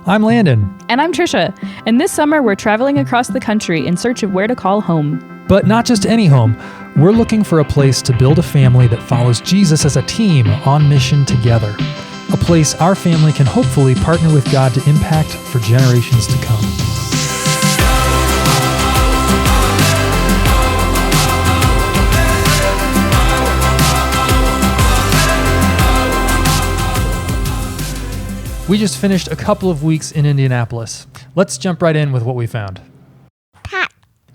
I'm Landon. And I'm Trisha. And this summer, we're traveling across the country in search of where to call home. But not just any home. We're looking for a place to build a family that follows Jesus as a team on mission together. A place our family can hopefully partner with God to impact for generations to come. We just finished a couple of weeks in Indianapolis. Let's jump right in with what we found.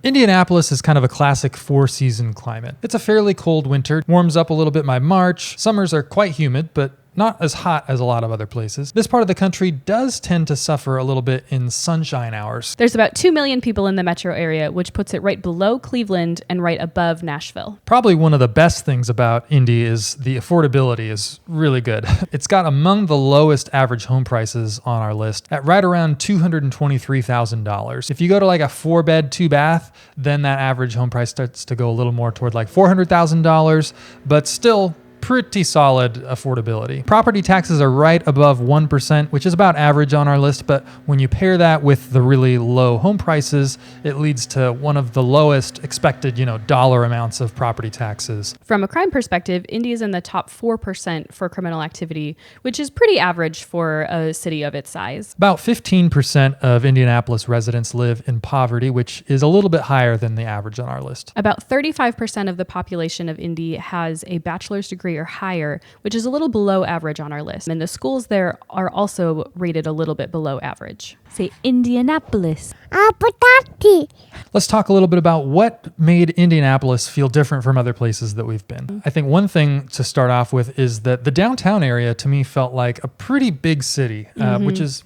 Indianapolis is kind of a classic four-season climate. It's a fairly cold winter, warms up a little bit by March. Summers are quite humid, but not as hot as a lot of other places. This part of the country does tend to suffer a little bit in sunshine hours. There's about 2 million people in the metro area, which puts it right below Cleveland and right above Nashville. Probably one of the best things about Indy is the affordability is really good. It's got among the lowest average home prices on our list at right around $223,000. If you go to like a 4-bed, 2-bath, then that average home price starts to go a little more toward like $400,000, but still pretty solid affordability. Property taxes are right above 1%, which is about average on our list, but when you pair that with the really low home prices, it leads to one of the lowest expected, dollar amounts of property taxes. From a crime perspective, Indy is in the top 4% for criminal activity, which is pretty average for a city of its size. About 15% of Indianapolis residents live in poverty, which is a little bit higher than the average on our list. About 35% of the population of Indy has a bachelor's degree or higher, which is a little below average on our list. And the schools there are also rated a little bit below average. Say Indianapolis. Let's talk a little bit about what made Indianapolis feel different from other places that we've been. I think one thing to start off with is that the downtown area to me felt like a pretty big city, which is,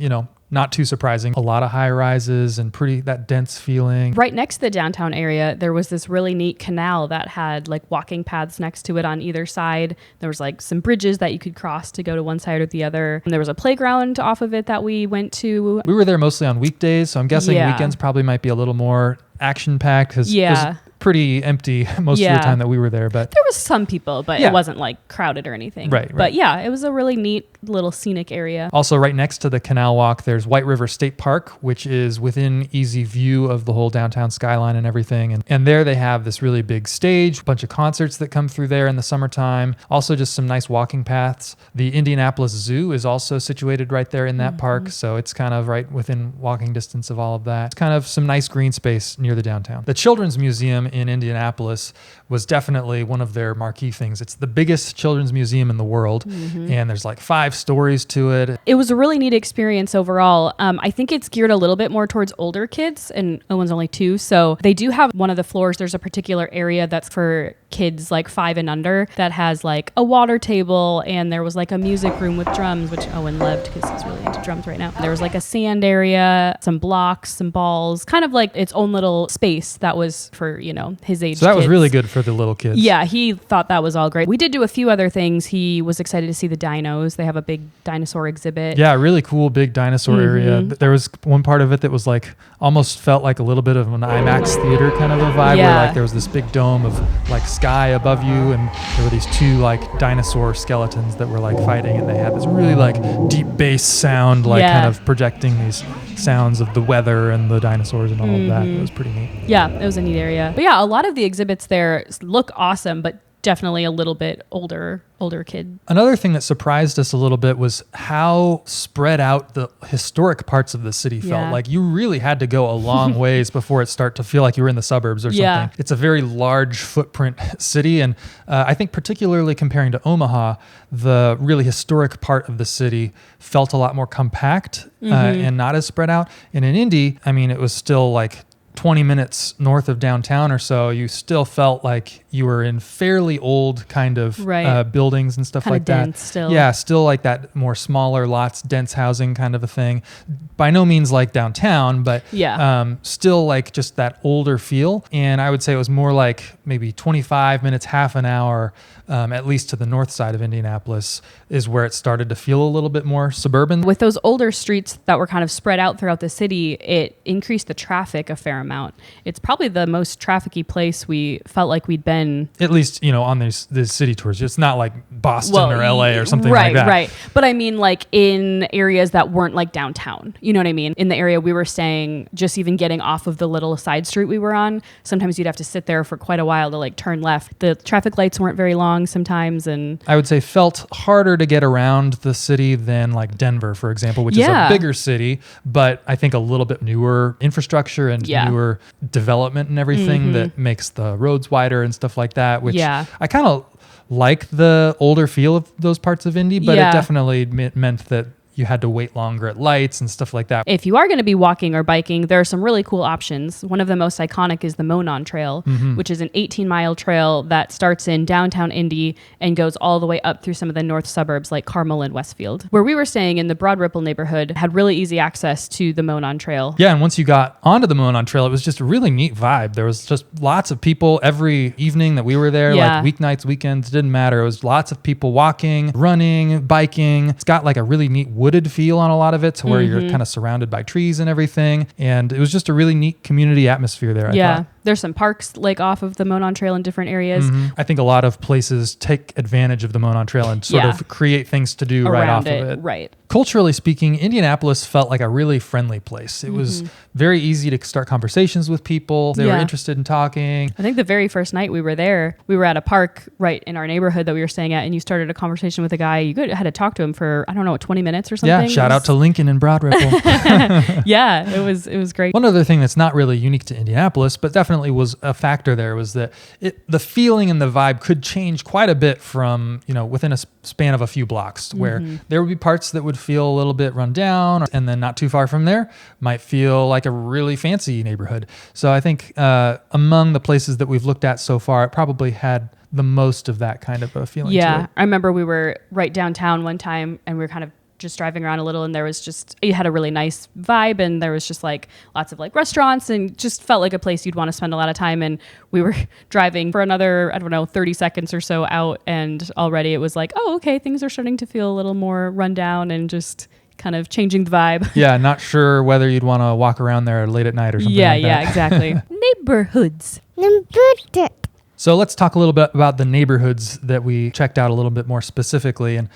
not too surprising. A lot of high rises and that dense feeling. Right next to the downtown area, there was this really neat canal that had like walking paths next to it on either side. There was like some bridges that you could cross to go to one side or the other. And there was a playground off of it that we went to. We were there mostly on weekdays, so I'm guessing weekends probably might be a little more action-packed because it was pretty empty most of the time that we were there. But there was some people, but it wasn't like crowded or anything. Right. But yeah, it was a really neat little scenic area. Also, right next to the canal walk, there's White River State Park, which is within easy view of the whole downtown skyline and everything. And there they have this really big stage, a bunch of concerts that come through there in the summertime. Also, just some nice walking paths. The Indianapolis Zoo is also situated right there in that park, so it's kind of right within walking distance of all of that. It's kind of some nice green space near the downtown. The Children's Museum in Indianapolis was definitely one of their marquee things. It's the biggest children's museum in the world, and there's like 5 stories to it. It was a really neat experience overall. I think it's geared a little bit more towards older kids, and Owen's only 2, so they do have one of the floors. There's a particular area that's for kids like 5 and under that has like a water table, and there was like a music room with drums, which Owen loved because he's really into drums right now. There was like a sand area, some blocks, some balls, kind of like its own little space that was for, his age. So that kids. was really good for the little kids. Yeah, he thought that was all great. We did do a few other things. He was excited to see the dinos. They have a big dinosaur exhibit. Yeah, really cool big dinosaur area. There was one part of it that was like almost felt like a little bit of an IMAX theater kind of a vibe where like there was this big dome of like sky above you, and there were these 2 like dinosaur skeletons that were like fighting, and they had this really like deep bass sound kind of projecting these sounds of the weather and the dinosaurs and all of that. It was pretty neat. Yeah, it was a neat area. But yeah, a lot of the exhibits there look awesome, but definitely a little bit older kid. Another thing that surprised us a little bit was how spread out the historic parts of the city felt. Like you really had to go a long ways before it started to feel like you were in the suburbs or something. It's a very large footprint city, and I think particularly comparing to Omaha, the really historic part of the city felt a lot more compact and not as spread out. And in Indy, it was still like 20 minutes north of downtown or so, you still felt like you were in fairly old kind of buildings and stuff like that. Dense still. Yeah, still like that more smaller lots, dense housing kind of a thing. By no means like downtown, but still like just that older feel. And I would say it was more like maybe 25 minutes, half an hour, at least to the north side of Indianapolis, is where it started to feel a little bit more suburban. With those older streets that were kind of spread out throughout the city, it increased the traffic a fair amount. It's probably the most trafficky place we felt like we'd been And at least, on these city tours, it's not like Boston or LA or something like that. Right. But I mean, like in areas that weren't like downtown, you know what I mean? In the area we were staying, just even getting off of the little side street we were on, sometimes you'd have to sit there for quite a while to like turn left. The traffic lights weren't very long sometimes. And I would say felt harder to get around the city than like Denver, for example, which is a bigger city, but I think a little bit newer infrastructure and newer development and everything that makes the roads wider and stuff like that, which I kind of like the older feel of those parts of Indy, but it definitely meant that you had to wait longer at lights and stuff like that. If you are going to be walking or biking, there are some really cool options. One of the most iconic is the Monon Trail, which is an 18-mile trail that starts in downtown Indy and goes all the way up through some of the north suburbs like Carmel and Westfield. Where we were staying in the Broad Ripple neighborhood had really easy access to the Monon Trail. Yeah, and once you got onto the Monon Trail, it was just a really neat vibe. There was just lots of people every evening that we were there, like weeknights, weekends, didn't matter. It was lots of people walking, running, biking. It's got like a really neat wooded feel on a lot of it to where you're kind of surrounded by trees and everything. And it was just a really neat community atmosphere there, I thought. There's some parks like off of the Monon Trail in different areas. I think a lot of places take advantage of the Monon Trail and sort of create things to do right off of it. Right. Culturally speaking, Indianapolis felt like a really friendly place. It was very easy to start conversations with people. They were interested in talking. I think the very first night we were there, we were at a park right in our neighborhood that we were staying at, and you started a conversation with a guy. You had to talk to him for, 20 minutes or something. Yeah, shout out to Lincoln and Broad Ripple. It was great. One other thing that's not really unique to Indianapolis, but definitely was a factor there, was that the feeling and the vibe could change quite a bit from, within a span of a few blocks, where there would be parts that would feel a little bit run down, and then not too far from there might feel like a really fancy neighborhood. So I think among the places that we've looked at so far, it probably had the most of that kind of a feeling to it. I remember we were right downtown one time, and we were kind of just driving around a little, and it had a really nice vibe, and there was just like lots of like restaurants, and just felt like a place you'd want to spend a lot of time. And we were driving for another 30 seconds or so out, and already it was like, oh, okay, things are starting to feel a little more run down and just kind of changing the vibe. Yeah, not sure whether you'd want to walk around there late at night or something like that. Yeah, exactly. Neighborhoods. So let's talk a little bit about the neighborhoods that we checked out a little bit more specifically. And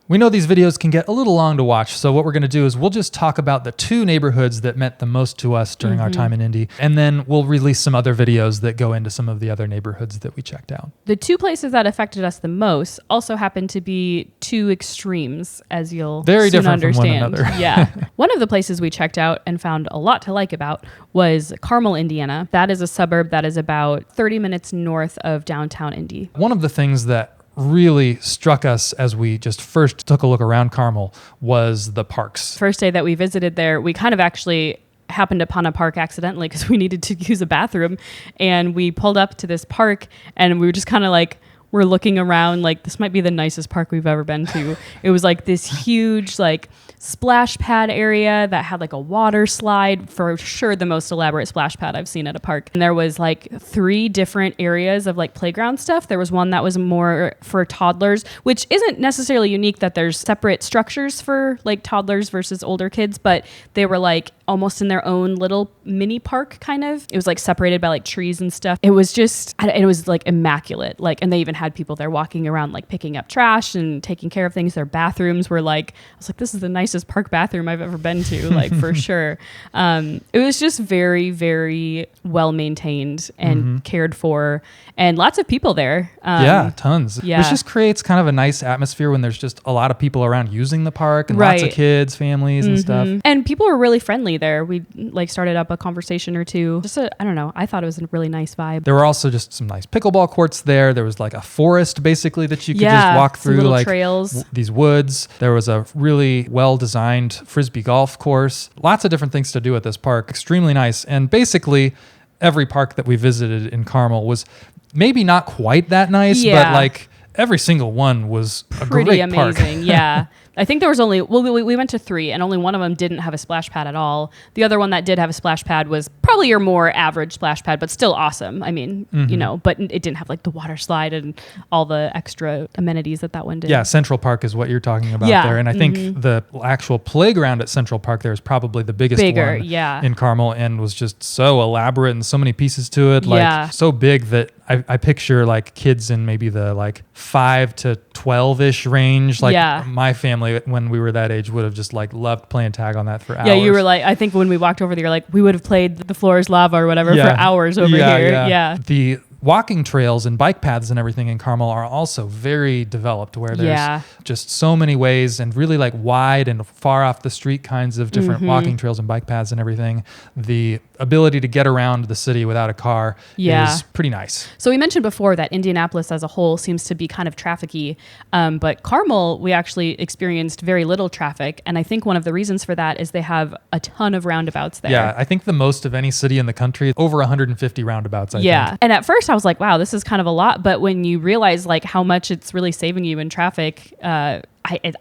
we know these videos can get a little long to watch, so what we're going to do is we'll just talk about the two neighborhoods that meant the most to us during our time in Indy, and then we'll release some other videos that go into some of the other neighborhoods that we checked out. The two places that affected us the most also happen to be two extremes, as you'll very soon different understand. From one another. Yeah. One of the places we checked out and found a lot to like about was Carmel, Indiana. That is a suburb that is about 30 minutes north of downtown Indy. One of the things that really struck us as we just first took a look around Carmel was the parks. First day that we visited there, we kind of actually happened upon a park accidentally because we needed to use a bathroom, and we pulled up to this park, and we were just kind of like, we're looking around like, this might be the nicest park we've ever been to. It was like this huge like splash pad area that had like a water slide, for sure the most elaborate splash pad I've seen at a park. And there was like 3 different areas of like playground stuff. There was one that was more for toddlers, which isn't necessarily unique that there's separate structures for like toddlers versus older kids, but they were like almost in their own little mini park kind of. It was like separated by like trees and stuff. It was just, it was like immaculate. Like, and they even had people there walking around like picking up trash and taking care of things. Their bathrooms were like, I was like, this is the nicest park bathroom I've ever been to, like for sure. It was just very, very well maintained and cared for, and lots of people there. Yeah, tons. Yeah. Which just creates kind of a nice atmosphere when there's just a lot of people around using the park, and lots of kids, families and stuff. And people were really friendly there. We like started up a conversation or two. Just I don't know. I thought it was a really nice vibe. There were also just some nice pickleball courts there. There was like a forest basically that you could just walk through, like trails. These woods. There was a really well-designed frisbee golf course. Lots of different things to do at this park. Extremely nice. And basically every park that we visited in Carmel was maybe not quite that nice, but like every single one was a pretty great amazing. park. Yeah. I think there was only, we went to 3 and only one of them didn't have a splash pad at all. The other one that did have a splash pad was probably your more average splash pad, but still awesome. I mean, you know, but it didn't have like the water slide and all the extra amenities that one did. Yeah, Central Park is what you're talking about there. And I think the actual playground at Central Park there is probably the biggest one in Carmel, and was just so elaborate and so many pieces to it. Like so big that I picture like kids in maybe the like 5 to 12-ish range. Like my family, when we were that age, would have just like loved playing tag on that for hours. Yeah, you were like, I think when we walked over there, like we would have played the floor is lava or whatever for hours over here. Yeah. The walking trails and bike paths and everything in Carmel are also very developed, where there's just so many ways and really like wide and far off the street kinds of different walking trails and bike paths and everything. The ability to get around the city without a car is pretty nice. So we mentioned before that Indianapolis as a whole seems to be kind of trafficky, but Carmel, we actually experienced very little traffic. And I think one of the reasons for that is they have a ton of roundabouts there. Yeah, I think the most of any city in the country, over 150 roundabouts, I think. And at first I was like, wow, this is kind of a lot. But when you realize like how much it's really saving you in traffic, I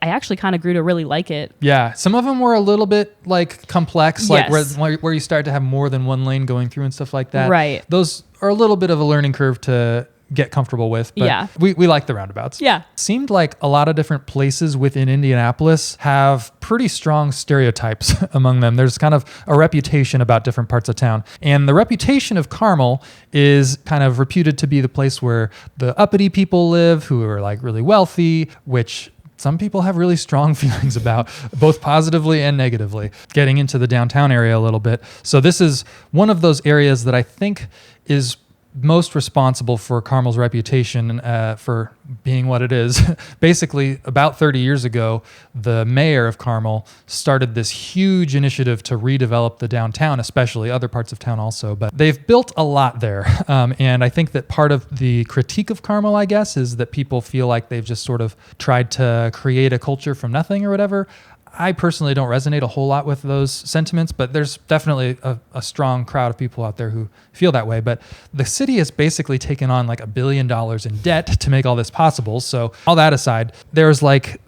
actually kind of grew to really like it. Yeah, some of them were a little bit like complex, like where you start to have more than one lane going through and stuff like that. Right. Those are a little bit of a learning curve to get comfortable with, but we like the roundabouts. Yeah. Seemed like a lot of different places within Indianapolis have pretty strong stereotypes among them. There's kind of a reputation about different parts of town. And the reputation of Carmel is kind of reputed to be the place where the uppity people live, who are like really wealthy, which some people have really strong feelings about, both positively and negatively. Getting into the downtown area a little bit. So this is one of those areas that I think is most responsible for Carmel's reputation for being what it is. Basically, about 30 years ago, the mayor of Carmel started this huge initiative to redevelop the downtown, especially other parts of town also. But they've built a lot there. And I think that part of the critique of Carmel, I guess, is that people feel like they've just sort of tried to create a culture from nothing or whatever. I personally don't resonate a whole lot with those sentiments, but there's definitely a strong crowd of people out there who feel that way. But the city has basically taken on like $1 billion in debt to make all this possible. So all that aside, there's like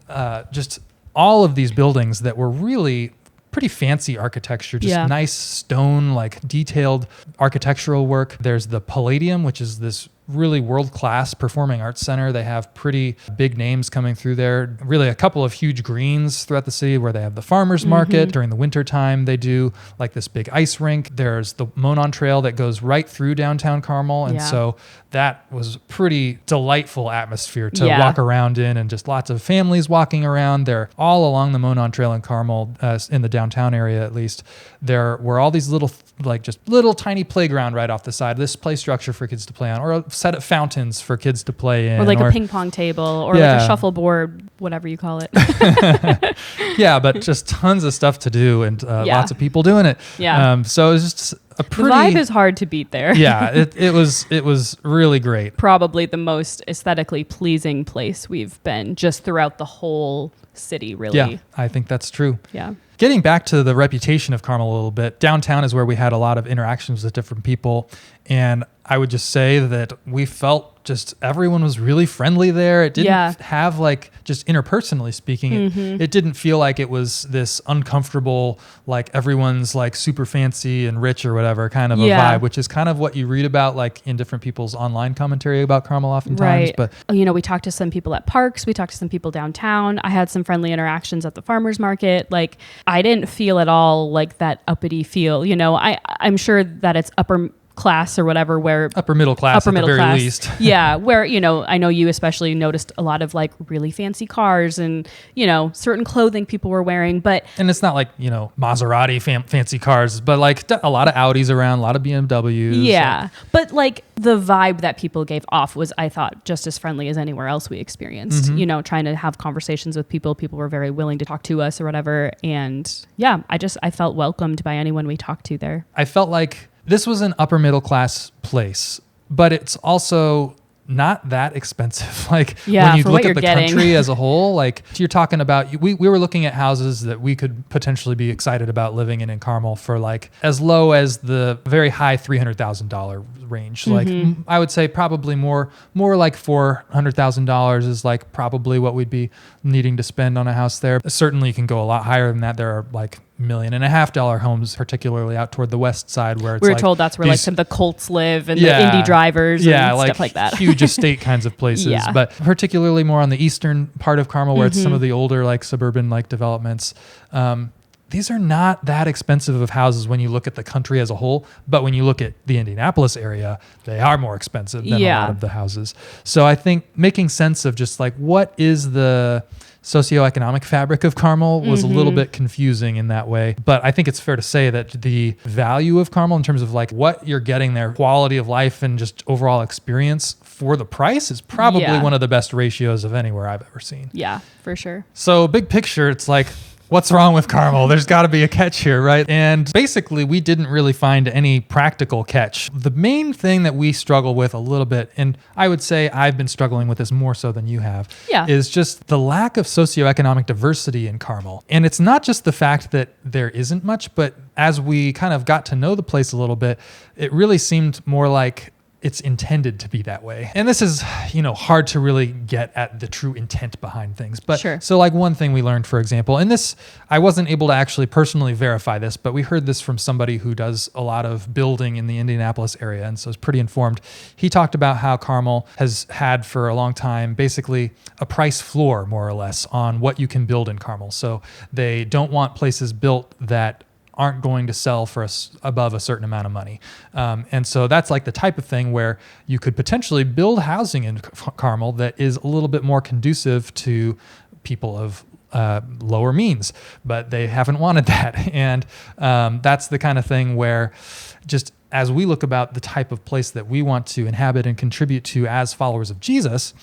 just all of these buildings that were really pretty fancy architecture, just nice stone, like detailed architectural work. There's the Palladium, which is this really world-class performing arts center. They have pretty big names coming through there. Really a couple of huge greens throughout the city where they have the farmers market. During the winter time, they do like this big ice rink. There's the Monon Trail that goes right through downtown Carmel. And so that was a pretty delightful atmosphere to walk around in, and just lots of families walking around. They're all along the Monon Trail in Carmel, in the downtown area at least. There were all these little, like just little tiny playground right off the side, this play structure for kids to play on, or a set of fountains for kids to play in. Or like a ping pong table, or like a shuffleboard, whatever you call it. But just tons of stuff to do, and lots of people doing it. So it was just a pretty... The vibe is hard to beat there. It was really great. Probably the most aesthetically pleasing place we've been just throughout the whole city, really. Yeah, I think that's true. Yeah. Getting back to the reputation of Carmel a little bit, downtown is where we had a lot of interactions with different people. And I would just say that we felt just everyone was really friendly there. It didn't have like, just interpersonally speaking, it didn't feel like it was this uncomfortable, like everyone's like super fancy and rich or whatever kind of a vibe, which is kind of what you read about like in different people's online commentary about Carmel oftentimes. But we talked to some people at parks, we talked to some people downtown. I had some friendly interactions at the farmers market. Like I didn't feel at all like that uppity feel. I'm sure that it's upper class or whatever, where upper middle class at the very least. Where I know you especially noticed a lot of like really fancy cars and certain clothing people were wearing, and it's not like Maserati fancy cars, but like a lot of Audis around, a lot of BMWs. But like the vibe that people gave off was, I thought, just as friendly as anywhere else we experienced. Trying to have conversations with people were very willing to talk to us or whatever, and I felt welcomed by anyone we talked to there. I felt like this was an upper middle class place, but it's also not that expensive. Like when you look at the country as a whole, like you're talking about, we were looking at houses that we could potentially be excited about living in Carmel for like as low as the very high $300,000 range. Like I would say probably more like $400,000 is like probably what we'd be needing to spend on a house there. Certainly you can go a lot higher than that. There are like $1.5 million homes, particularly out toward the west side, where it's we were told that's where like some of the Colts live and the Indy drivers and stuff like that. Huge estate kinds of places, but particularly more on the eastern part of Carmel, where it's some of the older like suburban like developments. these are not that expensive of houses when you look at the country as a whole, but when you look at the Indianapolis area, they are more expensive than a lot of the houses. So I think making sense of just like what is the socioeconomic fabric of Carmel was a little bit confusing in that way. But I think it's fair to say that the value of Carmel in terms of like what you're getting there, quality of life and just overall experience for the price is probably one of the best ratios of anywhere I've ever seen. Yeah, for sure. So big picture, it's like, what's wrong with Carmel? There's got to be a catch here, right? And basically, we didn't really find any practical catch. The main thing that we struggle with a little bit, and I would say I've been struggling with this more so than you have, is just the lack of socioeconomic diversity in Carmel. And it's not just the fact that there isn't much, but as we kind of got to know the place a little bit, it really seemed more like it's intended to be that way. And this is, hard to really get at the true intent behind things. But so like one thing we learned, for example, and this, I wasn't able to actually personally verify this, but we heard this from somebody who does a lot of building in the Indianapolis area. And so is pretty informed. He talked about how Carmel has had for a long time, basically a price floor, more or less, on what you can build in Carmel. So they don't want places built that aren't going to sell for above a certain amount of money. And so that's like the type of thing where you could potentially build housing in Carmel that is a little bit more conducive to people of lower means, but they haven't wanted that. And that's the kind of thing where just as we look about the type of place that we want to inhabit and contribute to as followers of Jesus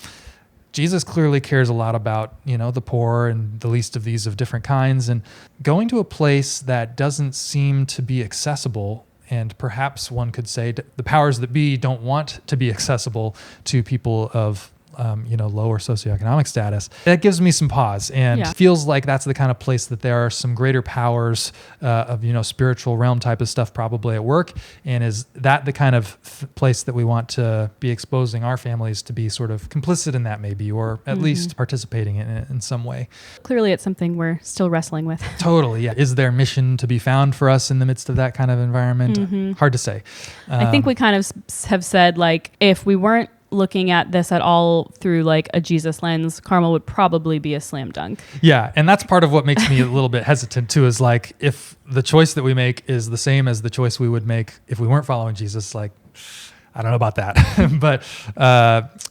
clearly cares a lot about, the poor and the least of these of different kinds, and going to a place that doesn't seem to be accessible, and perhaps one could say the powers that be don't want to be accessible to people of lower socioeconomic status. That gives me some pause and feels like that's the kind of place that there are some greater powers of, spiritual realm type of stuff probably at work. And is that the kind of place that we want to be exposing our families to be sort of complicit in that maybe, or at least participating in it in some way? Clearly it's something we're still wrestling with. Totally. Yeah. Is there mission to be found for us in the midst of that kind of environment? Hard to say. I think we kind of have said like, if we weren't looking at this at all through like a Jesus lens, Carmel would probably be a slam dunk. Yeah. And that's part of what makes me a little bit hesitant too, is like, if the choice that we make is the same as the choice we would make if we weren't following Jesus, like, I don't know about that. But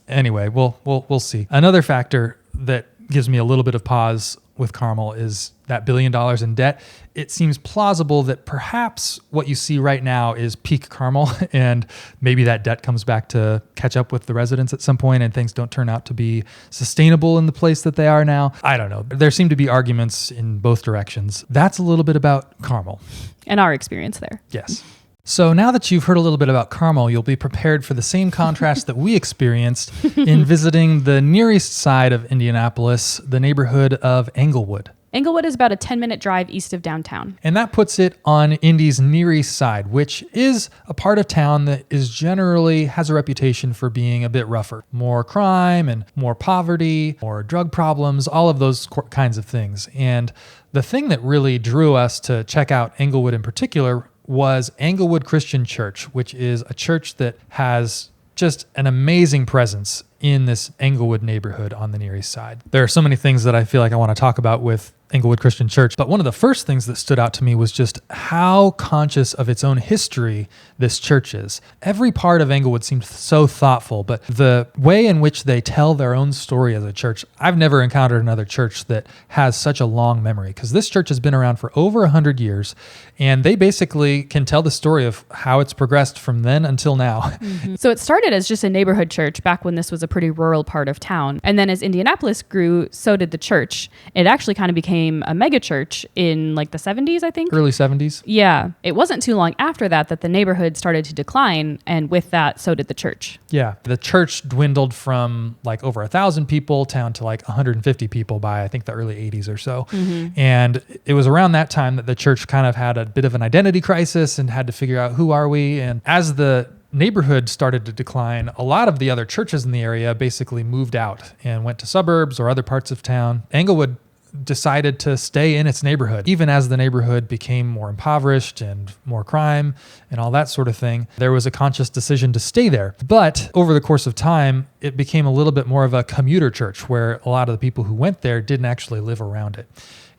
anyway, we'll see. Another factor that gives me a little bit of pause with Carmel is that $1 billion in debt. It seems plausible that perhaps what you see right now is peak Carmel, and maybe that debt comes back to catch up with the residents at some point and things don't turn out to be sustainable in the place that they are now. I don't know. There seem to be arguments in both directions. That's a little bit about Carmel. And our experience there. Yes. So now that you've heard a little bit about Carmel, you'll be prepared for the same contrast that we experienced in visiting the Near East side of Indianapolis, the neighborhood of Englewood. Englewood is about a 10-minute drive east of downtown. And that puts it on Indy's Near East side, which is a part of town that is generally has a reputation for being a bit rougher. More crime and more poverty, more drug problems, all of those kinds of things. And the thing that really drew us to check out Englewood in particular was Englewood Christian Church, which is a church that has just an amazing presence in this Englewood neighborhood on the Near East side. There are so many things that I feel like I want to talk about with Englewood Christian Church, but one of the first things that stood out to me was just how conscious of its own history this church is. Every part of Englewood seemed so thoughtful, but the way in which they tell their own story as a church, I've never encountered another church that has such a long memory, because this church has been around for over 100 years, and they basically can tell the story of how it's progressed from then until now. Mm-hmm. So it started as just a neighborhood church back when this was a pretty rural part of town. And then as Indianapolis grew, so did the church. It actually kind of became a mega church in like the 70s, I think. Early 70s. Yeah. It wasn't too long after that the neighborhood started to decline. And with that, so did the church. Yeah. The church dwindled from like over 1,000 people down to like 150 people by I think the early 80s or so. Mm-hmm. And it was around that time that the church kind of had a bit of an identity crisis and had to figure out who are we. And as the neighborhood started to decline, a lot of the other churches in the area basically moved out and went to suburbs or other parts of town. Englewood decided to stay in its neighborhood. Even as the neighborhood became more impoverished and more crime and all that sort of thing, there was a conscious decision to stay there. But over the course of time, it became a little bit more of a commuter church where a lot of the people who went there didn't actually live around it.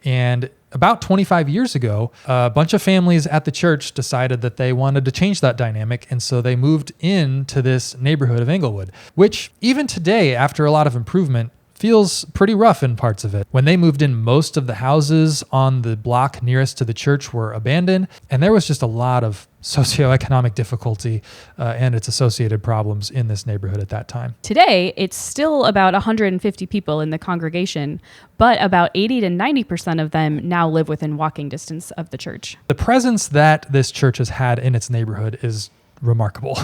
And about 25 years ago, a bunch of families at the church decided that they wanted to change that dynamic. And so they moved into this neighborhood of Englewood, which even today, after a lot of improvement, feels pretty rough in parts of it. When they moved in, most of the houses on the block nearest to the church were abandoned, and there was just a lot of socioeconomic difficulty and its associated problems in this neighborhood at that time. Today, it's still about 150 people in the congregation, but about 80 to 90% of them now live within walking distance of the church. The presence that this church has had in its neighborhood is remarkable.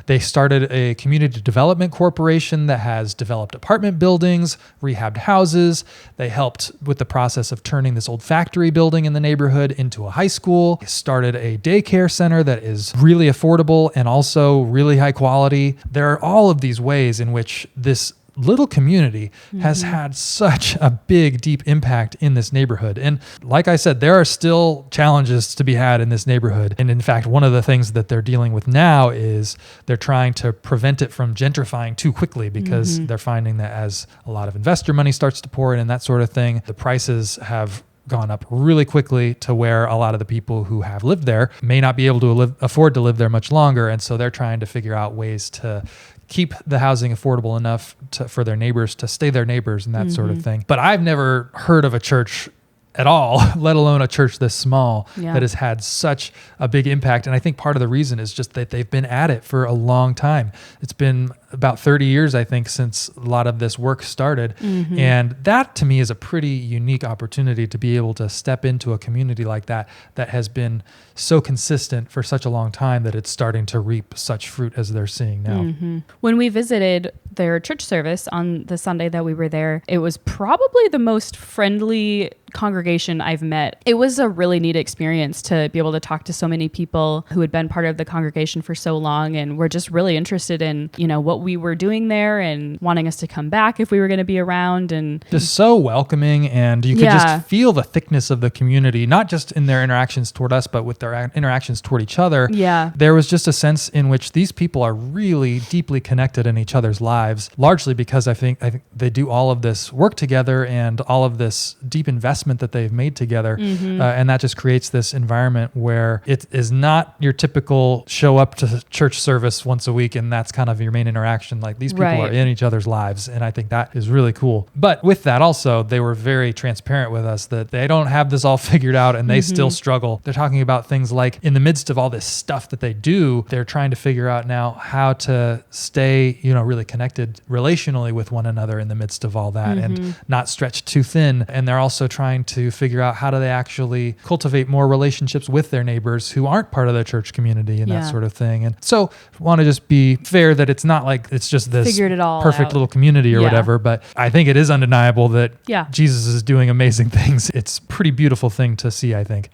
They started a community development corporation that has developed apartment buildings, rehabbed houses. They helped with the process of turning this old factory building in the neighborhood into a high school. They started a daycare center that is really affordable and also really high quality. There are all of these ways in which this little community has had such a big, deep impact in this neighborhood. And like I said, there are still challenges to be had in this neighborhood. And in fact, one of the things that they're dealing with now is they're trying to prevent it from gentrifying too quickly, because they're finding that as a lot of investor money starts to pour in and that sort of thing, the prices have gone up really quickly to where a lot of the people who have lived there may not be able to afford to live there much longer. And so they're trying to figure out ways to keep the housing affordable enough for their neighbors to stay their neighbors and that sort of thing. But I've never heard of a church at all, let alone a church this small, that has had such a big impact. And I think part of the reason is just that they've been at it for a long time. It's been about 30 years, I think, since a lot of this work started. And that to me is a pretty unique opportunity to be able to step into a community like that has been so consistent for such a long time that it's starting to reap such fruit as they're seeing now. When we visited their church service on the Sunday that we were there, it was probably the most friendly congregation I've met. It was a really neat experience to be able to talk to so many people who had been part of the congregation for so long and were just really interested in, what we were doing there and wanting us to come back if we were going to be around, and just so welcoming. And you could just feel the thickness of the community, not just in their interactions toward us, but with their interactions toward each other. There was just a sense in which these people are really deeply connected in each other's lives, largely because I think they do all of this work together and all of this deep investment that they've made together. And that just creates this environment where it is not your typical show up to church service once a week and that's kind of your main interaction. Like, these people are in each other's lives, and I think that is really cool. But with that also, they were very transparent with us that they don't have this all figured out and they still struggle. They're talking about things like, in the midst of all this stuff that they do, they're trying to figure out now how to stay, really connected relationally with one another in the midst of all that and not stretch too thin. And they're also trying to figure out how do they actually cultivate more relationships with their neighbors who aren't part of the church community and that sort of thing. And so want to just be fair that it's not like it's just this perfect little community or whatever, but I think it is undeniable that Jesus is doing amazing things. It's a pretty beautiful thing to see, I think.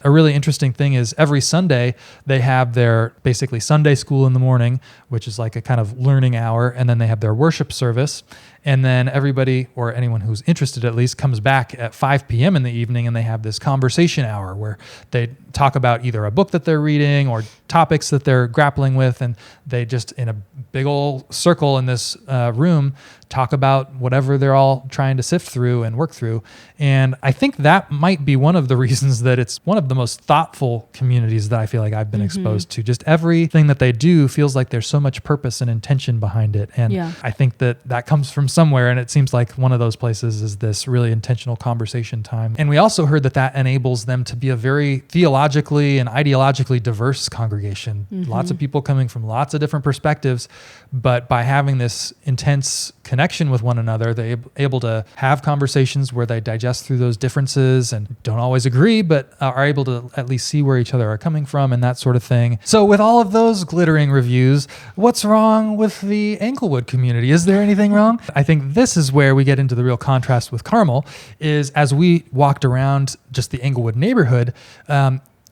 A really interesting thing is every Sunday they have their basically Sunday school in the morning, which is like a kind of learning hour, and then they have their worship service. And then everybody, or anyone who's interested at least, comes back at 5 p.m. in the evening and they have this conversation hour where they talk about either a book that they're reading or topics that they're grappling with. And they just, in a big old circle in this room, talk about whatever they're all trying to sift through and work through. And I think that might be one of the reasons that it's one of the most thoughtful communities that I feel like I've been exposed to. Just everything that they do feels like there's so much purpose and intention behind it. And I think that comes from somewhere, and it seems like one of those places is this really intentional conversation time. And we also heard that enables them to be a very theologically and ideologically diverse congregation. Lots of people coming from lots of different perspectives, but by having this intense connection with one another, they're able to have conversations where they digest through those differences and don't always agree, but are able to at least see where each other are coming from and that sort of thing. So with all of those glittering reviews, what's wrong with the Englewood community? Is there anything wrong? I think this is where we get into the real contrast with Carmel, is as we walked around just the Englewood neighborhood,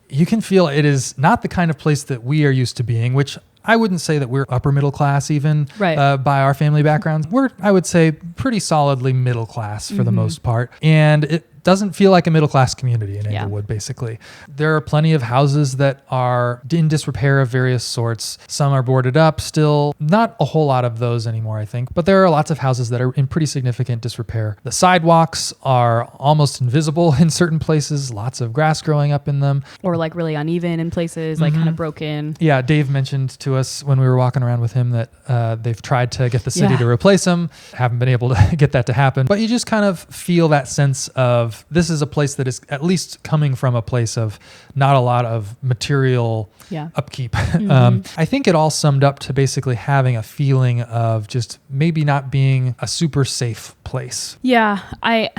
you can feel it is not the kind of place that we are used to being, which I wouldn't say that we're upper middle class even Right. by our family backgrounds. We're, I would say, pretty solidly middle class for the most part. And it doesn't feel like a middle class community in Englewood, basically. There are plenty of houses that are in disrepair of various sorts. Some are boarded up still. Not a whole lot of those anymore, I think. But there are lots of houses that are in pretty significant disrepair. The sidewalks are almost invisible in certain places. Lots of grass growing up in them. Or like really uneven in places, like kind of broken. Yeah, Dave mentioned to us when we were walking around with him that they've tried to get the city to replace them. Haven't been able to get that to happen. But you just kind of feel that sense of this is a place that is at least coming from a place of not a lot of material upkeep. I think it all summed up to basically having a feeling of just maybe not being a super safe place. Yeah, I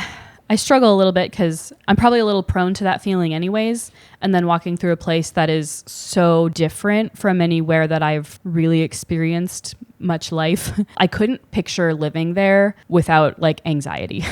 struggle a little bit because I'm probably a little prone to that feeling anyways. And then walking through a place that is so different from anywhere that I've really experienced much life, I couldn't picture living there without like anxiety.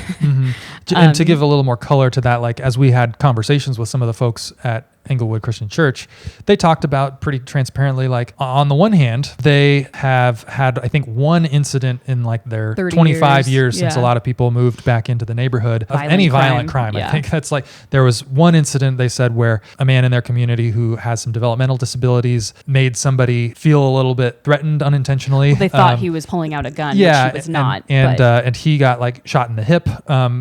And to give a little more color to that, like as we had conversations with some of the folks at Englewood Christian Church, they talked about pretty transparently, like on the one hand, they have had, I think, one incident in like their 25 years since a lot of people moved back into the neighborhood of any violent crime. I think that's like, there was one incident they said where a man in their community who has some developmental disabilities made somebody feel a little bit threatened unintentionally. They thought he was pulling out a gun, which he was not. And he got like shot in the hip.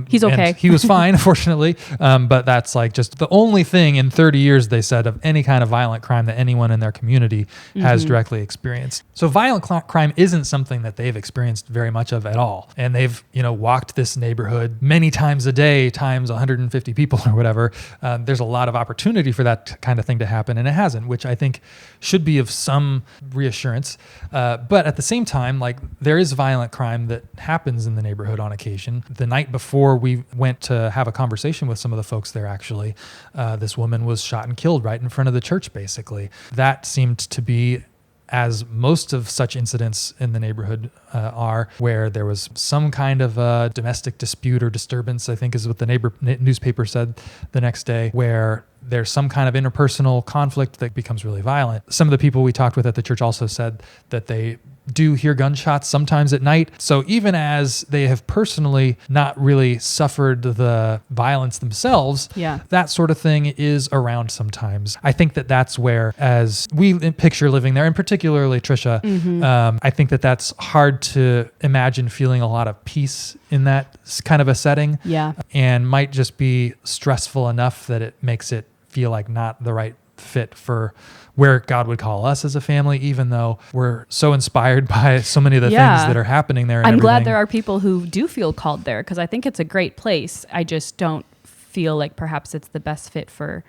He's okay. He was fine, fortunately. But that's like just the only thing in 30 years, they said, of any kind of violent crime that anyone in their community has directly experienced. So violent crime isn't something that they've experienced very much of at all. And they've, walked this neighborhood many times a day, times 150 people or whatever. There's a lot of opportunity for that kind of thing to happen, and it hasn't, which I think should be of some reassurance. But at the same time, like there is violent crime that happens in the neighborhood on occasion. The night before we went to have a conversation with some of the folks there, actually, this woman was shot and killed right in front of the church, basically. That seemed to be, as most of such incidents in the neighborhood are, where there was some kind of a domestic dispute or disturbance, I think is what the newspaper said the next day, where there's some kind of interpersonal conflict that becomes really violent. Some of the people we talked with at the church also said that they do hear gunshots sometimes at night. So even as they have personally not really suffered the violence themselves, that sort of thing is around sometimes. I think that that's where, as we picture living there, and particularly Trisha, I think that that's hard to imagine feeling a lot of peace in that kind of a setting, and might just be stressful enough that it makes it feel like not the right fit for where God would call us as a family, even though we're so inspired by so many of the things that are happening there. I'm glad there are people who do feel called there, because I think it's a great place. I just don't feel like perhaps it's the best fit for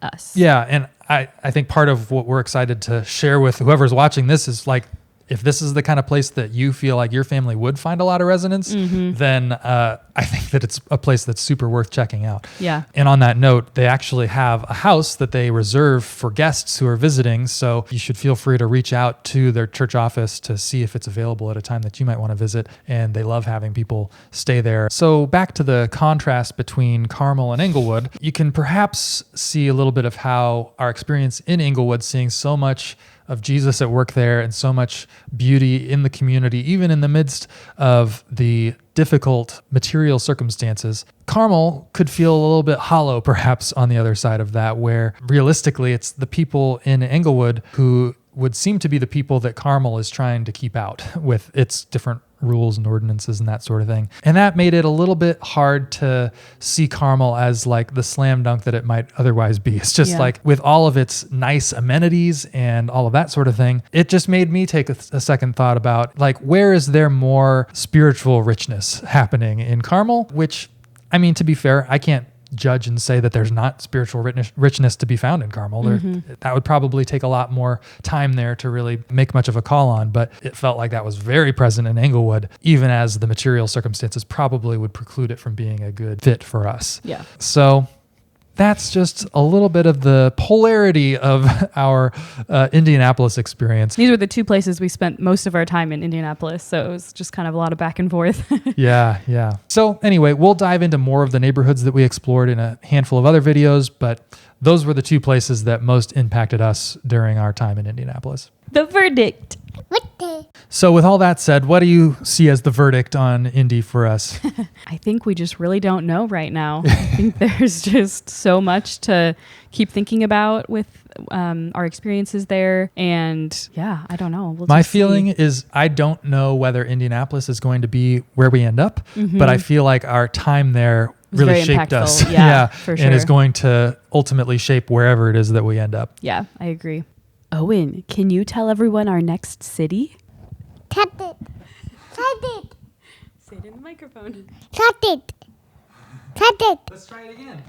us. Yeah, and I think part of what we're excited to share with whoever's watching this is like, if this is the kind of place that you feel like your family would find a lot of resonance, then I think that it's a place that's super worth checking out. Yeah. And on that note, they actually have a house that they reserve for guests who are visiting. So you should feel free to reach out to their church office to see if it's available at a time that you might want to visit. And they love having people stay there. So back to the contrast between Carmel and Englewood, you can perhaps see a little bit of how our experience in Englewood, seeing so much of Jesus at work there and so much beauty in the community, even in the midst of the difficult material circumstances. Carmel could feel a little bit hollow, perhaps, on the other side of that, where realistically it's the people in Englewood who would seem to be the people that Carmel is trying to keep out with its different rules and ordinances and that sort of thing. And that made it a little bit hard to see Carmel as like the slam dunk that it might otherwise be. It's just like with all of its nice amenities and all of that sort of thing, it just made me take a second thought about like, where is there more spiritual richness happening in Carmel? Which, I mean, to be fair, I can't judge and say that there's not spiritual richness to be found in Carmel. That would probably take a lot more time there to really make much of a call on, but it felt like that was very present in Englewood, even as the material circumstances probably would preclude it from being a good fit for us. Yeah. So that's just a little bit of the polarity of our Indianapolis experience. These were the two places we spent most of our time in Indianapolis, so it was just kind of a lot of back and forth. Yeah. So anyway, we'll dive into more of the neighborhoods that we explored in a handful of other videos, but those were the two places that most impacted us during our time in Indianapolis. The verdict. So with all that said, what do you see as the verdict on Indy for us? I think we just really don't know right now. I think there's just so much to keep thinking about with our experiences there. And yeah, I don't know. My feeling is I don't know whether Indianapolis is going to be where we end up, but I feel like our time there really shaped us. Yeah, for sure. And is going to ultimately shape wherever it is that we end up. Yeah, I agree. Owen, can you tell everyone our next city? Cut it. Cut it. Say it in the microphone. Cut it. Cut it. Let's try it again.